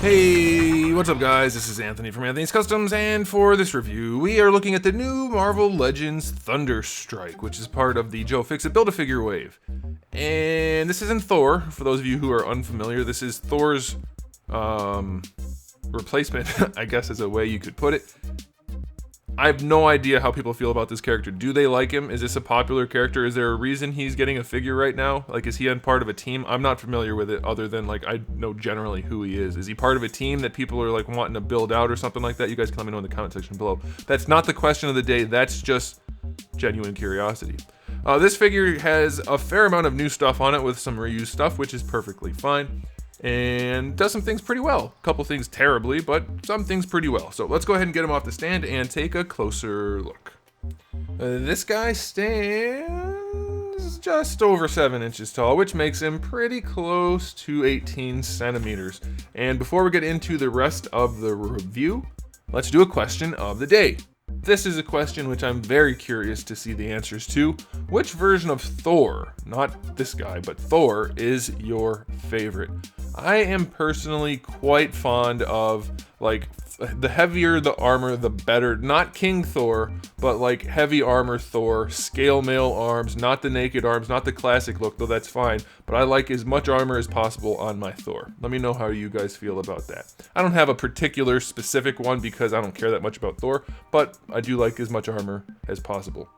Hey, what's up guys? This is Anthony from Anthony's Customs, and for this review, we are looking at the new Marvel Legends Thunderstrike, which is part of the Joe Fixit Build-A-Figure wave. And this isn't Thor, for those of you who are unfamiliar. This is Thor's replacement, I guess is a way you could put it. I have no idea how people feel about this character. Do they like him? Is this a popular character? Is there a reason he's getting a figure right now? Like, is he on part of a team? I'm not familiar with it other than, like, I know generally who he is. Is he part of a team that people are, like, wanting to build out or something like that? You guys can let me know in the comment section below. That's not the question of the day. That's just genuine curiosity. This figure has a fair amount of new stuff on it with some reused stuff, which is perfectly fine. And does some things pretty well. A couple things terribly, but some things pretty well. So let's go ahead and get him off the stand and take a closer look. This guy stands just over 7 inches tall, which makes him pretty close to 18 centimeters. And before we get into the rest of the review, let's do a question of the day. This is a question which I'm very curious to see the answers to. Which version of Thor, not this guy, but Thor, is your favorite? I am personally quite fond of, like, the heavier the armor, the better. Not King Thor, but like heavy armor Thor, scale mail arms, not the naked arms, not the classic look, though that's fine. But I like as much armor as possible on my Thor. Let me know how you guys feel about that. I don't have a particular specific one because I don't care that much about Thor, but I do like as much armor as possible.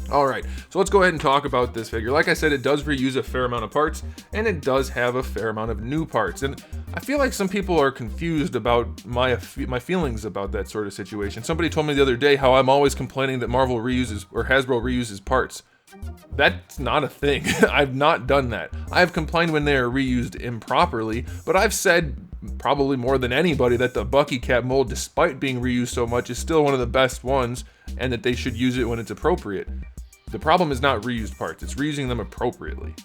Alright, so let's go ahead and talk about this figure. Like I said, it does reuse a fair amount of parts, and it does have a fair amount of new parts. And I feel like some people are confused about my feelings about that sort of situation. Somebody told me the other day how I'm always complaining that Marvel reuses, or Hasbro reuses parts. That's not a thing. I've not done that. I've complained when they are reused improperly, but I've said probably more than anybody that the Bucky Cap mold, despite being reused so much, is still one of the best ones, and that they should use it when it's appropriate. The problem is not reused parts, it's reusing them appropriately.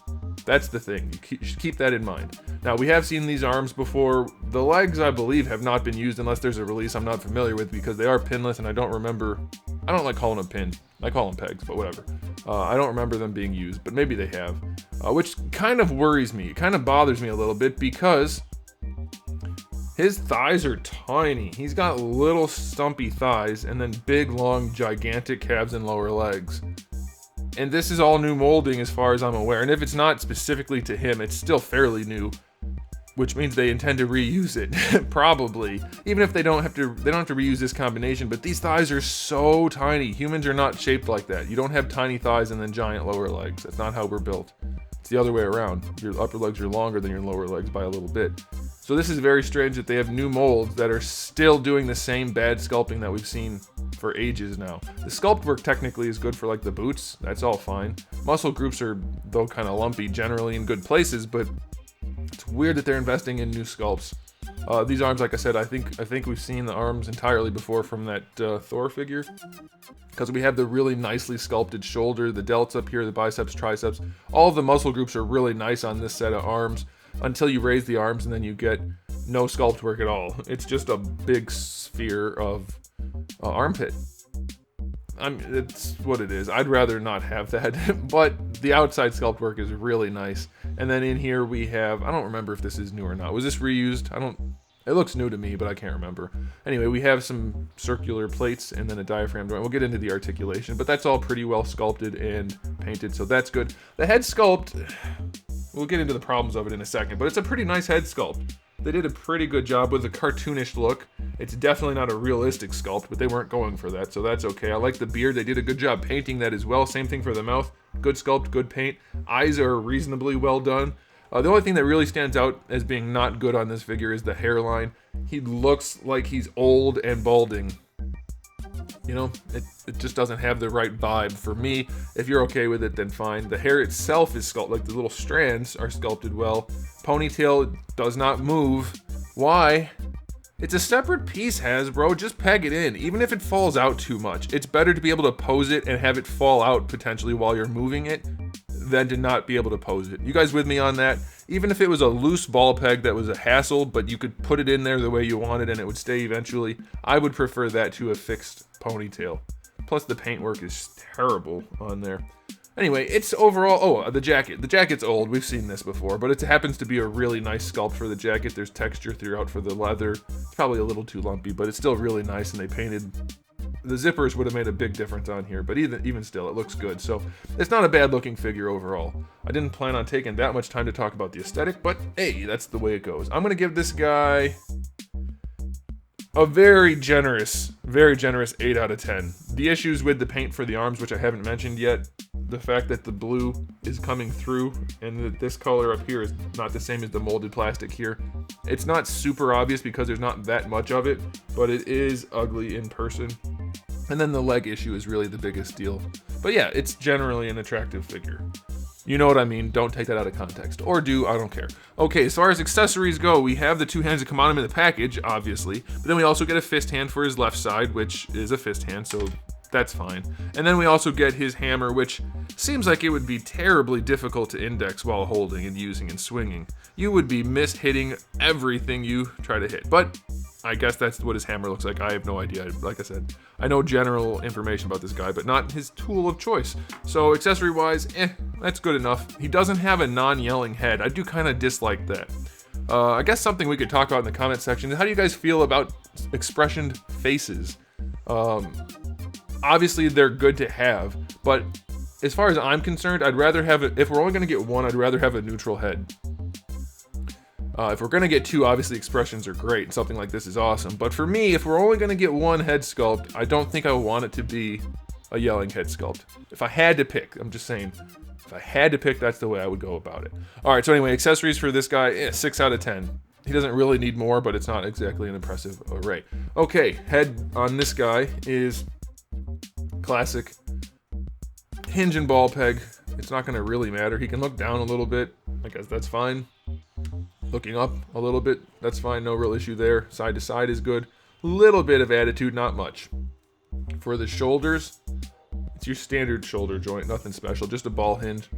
That's the thing, you should keep that in mind. Now, we have seen these arms before. The legs, I believe, have not been used unless there's a release I'm not familiar with, because they are pinless, and I don't like calling them pin. I call them pegs, but whatever. I don't remember them being used, but maybe they have. Which kind of worries me, it kind of bothers me a little bit, because his thighs are tiny. He's got little stumpy thighs, and then big, long, gigantic calves and lower legs. And this is all new molding as far as I'm aware. And if it's not specifically to him, it's still fairly new, which means they intend to reuse it, probably. Even if they don't have to reuse this combination, but these thighs are so tiny. Humans are not shaped like that. You don't have tiny thighs and then giant lower legs. That's not how we're built. It's the other way around. Your upper legs are longer than your lower legs by a little bit. So this is very strange that they have new molds that are still doing the same bad sculpting that we've seen for ages now. The sculpt work technically is good for, like, the boots. That's all fine. Muscle groups are, though, kind of lumpy, generally in good places, but it's weird that they're investing in new sculpts. These arms, like I said, I think we've seen the arms entirely before from that Thor figure, because we have the really nicely sculpted shoulder, the delts up here, the biceps, triceps. All of the muscle groups are really nice on this set of arms, until you raise the arms and then you get no sculpt work at all. It's just a big sphere of armpit. It's what it is. I'd rather not have that, but the outside sculpt work is really nice. And then in here we have, I don't remember if this is new or not. Was this reused? It looks new to me, but I can't remember. Anyway, we have some circular plates and then a diaphragm joint. We'll get into the articulation, but that's all pretty well sculpted and painted, so that's good. The head sculpt, we'll get into the problems of it in a second, but it's a pretty nice head sculpt. They did a pretty good job with the cartoonish look. It's definitely not a realistic sculpt, but they weren't going for that, so that's okay. I like the beard. They did a good job painting that as well. Same thing for the mouth. Good sculpt, good paint. Eyes are reasonably well done. The only thing that really stands out as being not good on this figure is the hairline. He looks like he's old and balding. You know, it just doesn't have the right vibe for me. If you're okay with it, then fine. The hair itself is sculpted, like the little strands are sculpted well. Ponytail does not move. Why? It's a separate piece, Hasbro. Just peg it in. Even if it falls out too much, it's better to be able to pose it and have it fall out potentially while you're moving it than to not be able to pose it. You guys with me on that? Even if it was a loose ball peg that was a hassle, but you could put it in there the way you wanted and it would stay eventually, I would prefer that to a fixed ponytail. Plus the paintwork is terrible on there. Anyway, it's overall... Oh, the jacket. The jacket's old. We've seen this before, but it happens to be a really nice sculpt for the jacket. There's texture throughout for the leather. It's probably a little too lumpy, but it's still really nice, and they painted... The zippers would have made a big difference on here, but even still, it looks good. So it's not a bad-looking figure overall. I didn't plan on taking that much time to talk about the aesthetic, but hey, that's the way it goes. I'm going to give this guy... a very generous 8 out of 10. The issues with the paint for the arms, which I haven't mentioned yet, the fact that the blue is coming through and that this color up here is not the same as the molded plastic here. It's not super obvious because there's not that much of it, but it is ugly in person. And then the leg issue is really the biggest deal. But yeah, it's generally an attractive figure. You know what I mean, don't take that out of context. Or do, I don't care. Okay, as far as accessories go, we have the two hands that come on him in the package, obviously. But then we also get a fist hand for his left side, which is a fist hand, so that's fine. And then we also get his hammer, which seems like it would be terribly difficult to index while holding and using and swinging. You would be mis-hitting everything you try to hit. But I guess that's what his hammer looks like. I have no idea. Like I said, I know general information about this guy, but not his tool of choice. So accessory-wise, that's good enough. He doesn't have a non-yelling head. I do kind of dislike that. I guess something we could talk about in the comment section is how do you guys feel about expressioned faces? Obviously, they're good to have, but as far as I'm concerned, I'd rather have it. If we're only going to get one, I'd rather have a neutral head. If we're going to get two, obviously expressions are great, and something like this is awesome. But for me, if we're only going to get one head sculpt, I don't think I want it to be a yelling head sculpt. If I had to pick, I'm just saying, if I had to pick, that's the way I would go about it. All right, so anyway, accessories for this guy, 6 out of 10. He doesn't really need more, but it's not exactly an impressive array. Okay, head on this guy is classic. Hinge and ball peg. It's not going to really matter. He can look down a little bit. I guess that's fine. Looking up a little bit, that's fine. No real issue there. Side to side is good. Little bit of attitude, not much. For the shoulders, it's your standard shoulder joint, nothing special, just a ball hinge.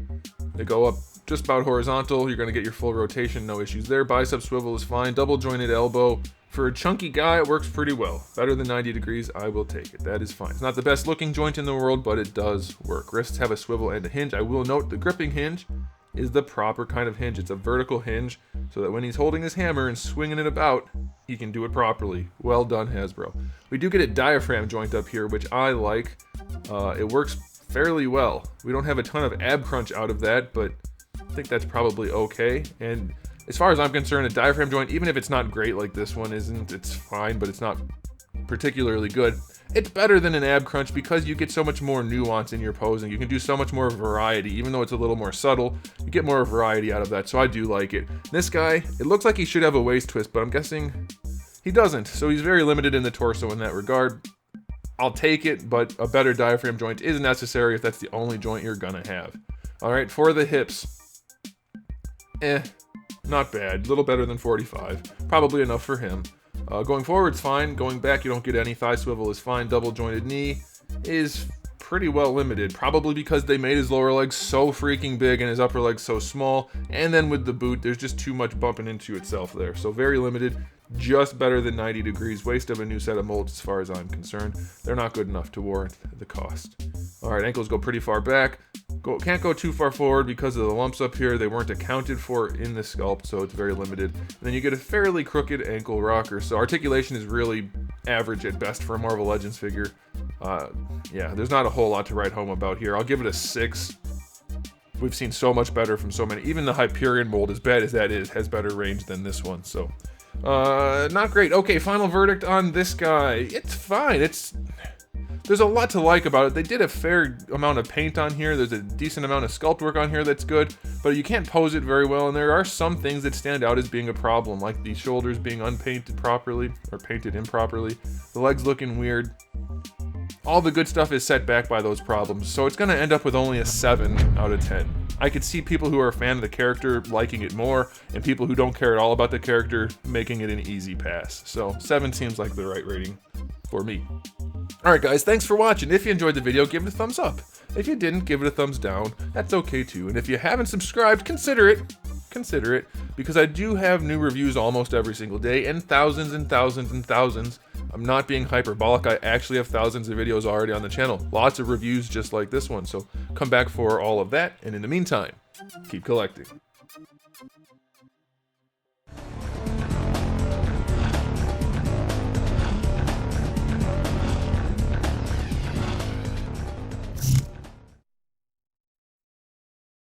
They go up just about horizontal. You're going to get your full rotation, no issues there. Bicep swivel is fine. Double jointed elbow. For a chunky guy, it works pretty well. Better than 90 degrees, I will take it. That is fine. It's not the best looking joint in the world, but it does work. Wrists have a swivel and a hinge. I will note the gripping hinge is the proper kind of hinge. It's a vertical hinge so that when he's holding his hammer and swinging it about, he can do it properly. Well done, Hasbro. We do get a diaphragm joint up here, which I like. It works fairly well. We don't have a ton of ab crunch out of that, but I think that's probably okay. And as far as I'm concerned, a diaphragm joint, even if it's not great like this one isn't, it's fine, but it's not particularly good. It's better than an ab crunch because you get so much more nuance in your posing. You can do so much more variety, even though it's a little more subtle. You get more variety out of that, so I do like it. This guy, it looks like he should have a waist twist, but I'm guessing he doesn't, so he's very limited in the torso in that regard. I'll take it, but a better diaphragm joint is necessary if that's the only joint you're gonna have. All right, for the hips, not bad. A little better than 45. Probably enough for him. Going forward's fine. Going back, you don't get any. Thigh swivel is fine. Double jointed knee is pretty well limited. Probably because they made his lower leg so freaking big and his upper leg so small. And then with the boot, there's just too much bumping into itself there. So very limited. Just better than 90 degrees. Waste of a new set of molds as far as I'm concerned. They're not good enough to warrant the cost. All right, ankles go pretty far back. Can't go too far forward because of the lumps up here. They weren't accounted for in the sculpt, so it's very limited. And then you get a fairly crooked ankle rocker. So articulation is really average at best for a Marvel Legends figure. Yeah, there's not a whole lot to write home about here. I'll give it a 6. We've seen so much better from so many. Even the Hyperion mold, as bad as that is, has better range than this one. So, not great. Okay, final verdict on this guy. It's fine. There's a lot to like about it. They did a fair amount of paint on here. There's a decent amount of sculpt work on here that's good, but you can't pose it very well, and there are some things that stand out as being a problem, like the shoulders being unpainted properly, or painted improperly, the legs looking weird. All the good stuff is set back by those problems, so it's going to end up with only a 7 out of 10. I could see people who are a fan of the character liking it more, and people who don't care at all about the character making it an easy pass. So 7 seems like the right rating for me. Alright guys, thanks for watching. If you enjoyed the video, give it a thumbs up. If you didn't, give it a thumbs down. That's okay too. And if you haven't subscribed, consider it. Consider it, because I do have new reviews almost every single day, and thousands and thousands and thousands I'm not being hyperbolic. I actually have thousands of videos already on the channel. Lots of reviews just like this one. So come back for all of that. And in the meantime, keep collecting.